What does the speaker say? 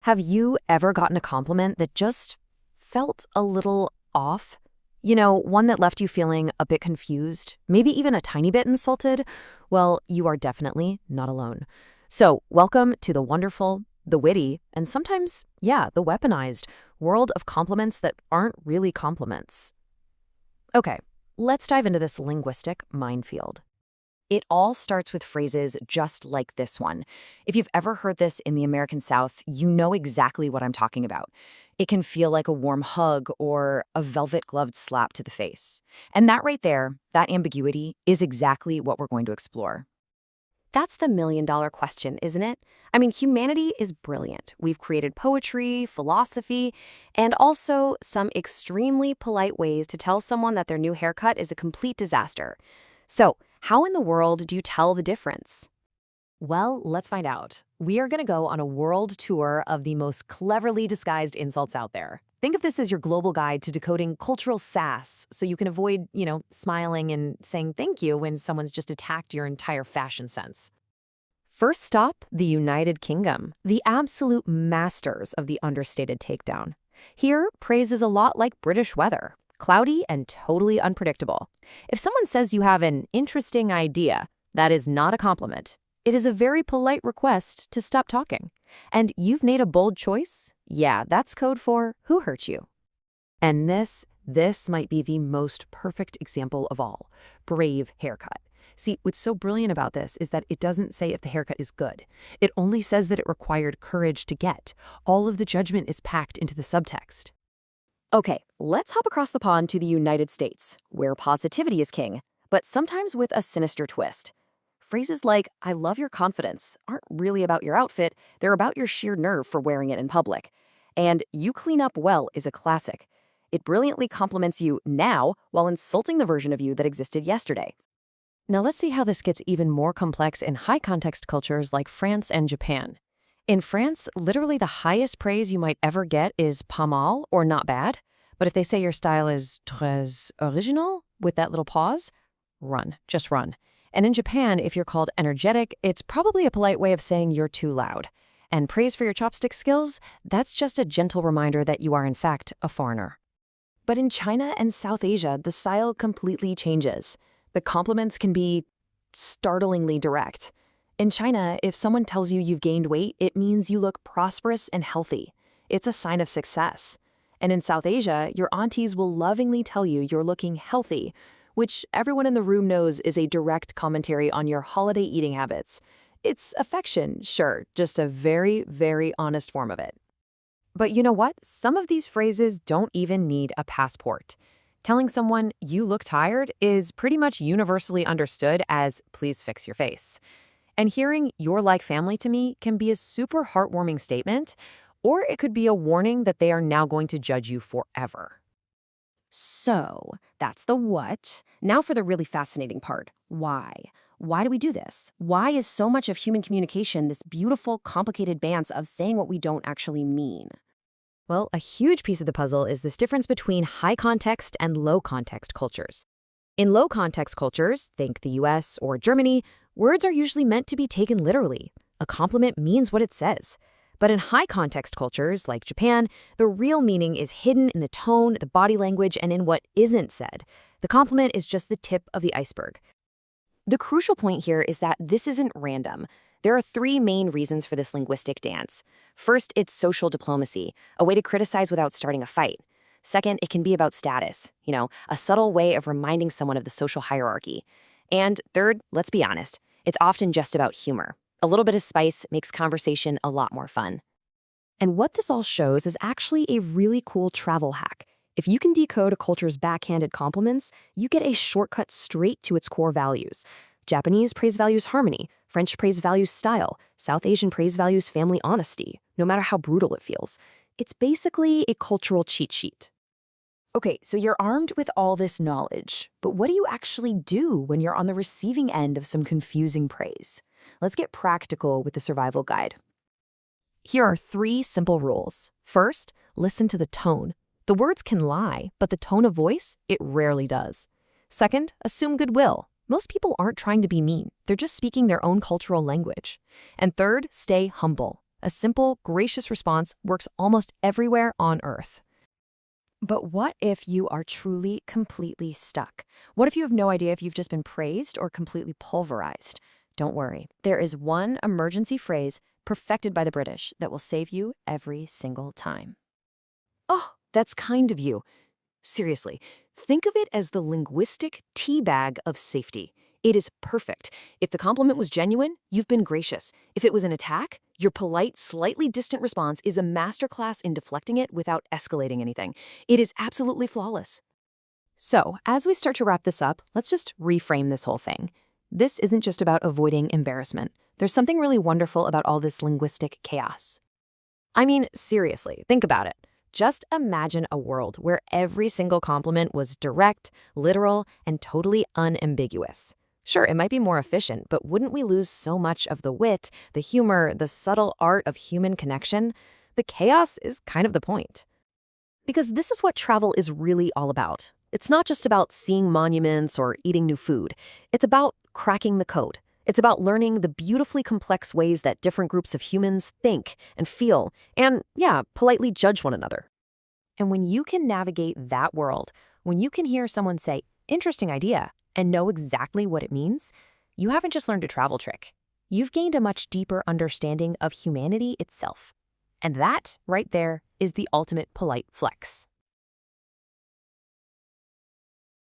Have you ever gotten a compliment that just felt a little off? You know, one that left you feeling a bit confused, maybe even a tiny bit insulted? Well, you are definitely not alone. So, welcome to the wonderful, the witty, and sometimes, yeah, the weaponized world of compliments that aren't really compliments. Okay, let's dive into this linguistic minefield. It all starts with phrases just like this one. If you've ever heard this in the American South, you know exactly what I'm talking about. It can feel like a warm hug or a velvet-gloved slap to the face. And that right there, that ambiguity, is exactly what we're going to explore. That's the million-dollar question, isn't it? I mean, humanity is brilliant. We've created poetry, philosophy, and also some extremely polite ways to tell someone that their new haircut is a complete disaster. So, how in the world do you tell the difference? Well, let's find out. We are going to go on a world tour of the most cleverly disguised insults out there. Think of this as your global guide to decoding cultural sass so you can avoid, smiling and saying thank you when someone's just attacked your entire fashion sense. First stop, the United Kingdom, the absolute masters of the understated takedown. Here, praise is a lot like British weather, cloudy and totally unpredictable. If someone says you have an interesting idea, that is not a compliment. It is a very polite request to stop talking. And you've made a bold choice? Yeah, that's code for who hurt you. And this might be the most perfect example of all. Brave haircut. See, what's so brilliant about this is that it doesn't say if the haircut is good. It only says that it required courage to get. All of the judgment is packed into the subtext. Okay, let's hop across the pond to the United States, where positivity is king, but sometimes with a sinister twist. Phrases like, I love your confidence, aren't really about your outfit, they're about your sheer nerve for wearing it in public. And you clean up well is a classic. It brilliantly compliments you now while insulting the version of you that existed yesterday. Now let's see how this gets even more complex in high-context cultures like France and Japan. In France, literally the highest praise you might ever get is pas mal or not bad. But if they say your style is très original with that little pause, run, just run. And in Japan, if you're called energetic, it's probably a polite way of saying you're too loud. And praise for your chopstick skills, that's just a gentle reminder that you are in fact a foreigner. But in China and South Asia, the style completely changes. The compliments can be startlingly direct. In China, if someone tells you you've gained weight, it means you look prosperous and healthy. It's a sign of success. And in South Asia, your aunties will lovingly tell you you're looking healthy, which everyone in the room knows is a direct commentary on your holiday eating habits. It's affection, sure, just a very, very honest form of it. But you know what? Some of these phrases don't even need a passport. Telling someone you look tired is pretty much universally understood as please fix your face. And hearing you're like family to me can be a super heartwarming statement, or it could be a warning that they are now going to judge you forever. So, that's the what. Now for the really fascinating part. Why? Why do we do this? Why is so much of human communication this beautiful, complicated dance of saying what we don't actually mean? Well, a huge piece of the puzzle is this difference between high context and low context cultures. In low context cultures, think the US or Germany, words are usually meant to be taken literally. A compliment means what it says. But in high context cultures, like Japan, the real meaning is hidden in the tone, the body language, and in what isn't said. The compliment is just the tip of the iceberg. The crucial point here is that this isn't random. There are three main reasons for this linguistic dance. First, it's social diplomacy, a way to criticize without starting a fight. Second, it can be about status, a subtle way of reminding someone of the social hierarchy. And third, let's be honest, it's often just about humor. A little bit of spice makes conversation a lot more fun. And what this all shows is actually a really cool travel hack. If you can decode a culture's backhanded compliments, you get a shortcut straight to its core values. Japanese praise values harmony, French praise values style, South Asian praise values family honesty, no matter how brutal it feels. It's basically a cultural cheat sheet. Okay, so you're armed with all this knowledge, but what do you actually do when you're on the receiving end of some confusing praise? Let's get practical with the survival guide. Here are three simple rules. First, listen to the tone. The words can lie, but the tone of voice, it rarely does. Second, assume goodwill. Most people aren't trying to be mean. They're just speaking their own cultural language. And third, stay humble. A simple, gracious response works almost everywhere on Earth. But what if you are truly, completely stuck? What if you have no idea if you've just been praised or completely pulverized? Don't worry. There is one emergency phrase perfected by the British that will save you every single time. Oh, that's kind of you. Seriously, think of it as the linguistic tea bag of safety. It is perfect. If the compliment was genuine, you've been gracious. If it was an attack, your polite, slightly distant response is a masterclass in deflecting it without escalating anything. It is absolutely flawless. So, as we start to wrap this up, let's just reframe this whole thing. This isn't just about avoiding embarrassment. There's something really wonderful about all this linguistic chaos. I mean, seriously, think about it. Just imagine a world where every single compliment was direct, literal, and totally unambiguous. Sure, it might be more efficient, but wouldn't we lose so much of the wit, the humor, the subtle art of human connection? The chaos is kind of the point. Because this is what travel is really all about. It's not just about seeing monuments or eating new food. It's about cracking the code. It's about learning the beautifully complex ways that different groups of humans think and feel and, yeah, politely judge one another. And when you can navigate that world, when you can hear someone say, "Interesting idea," and know exactly what it means, you haven't just learned a travel trick. You've gained a much deeper understanding of humanity itself. And that, right there, is the ultimate polite flex.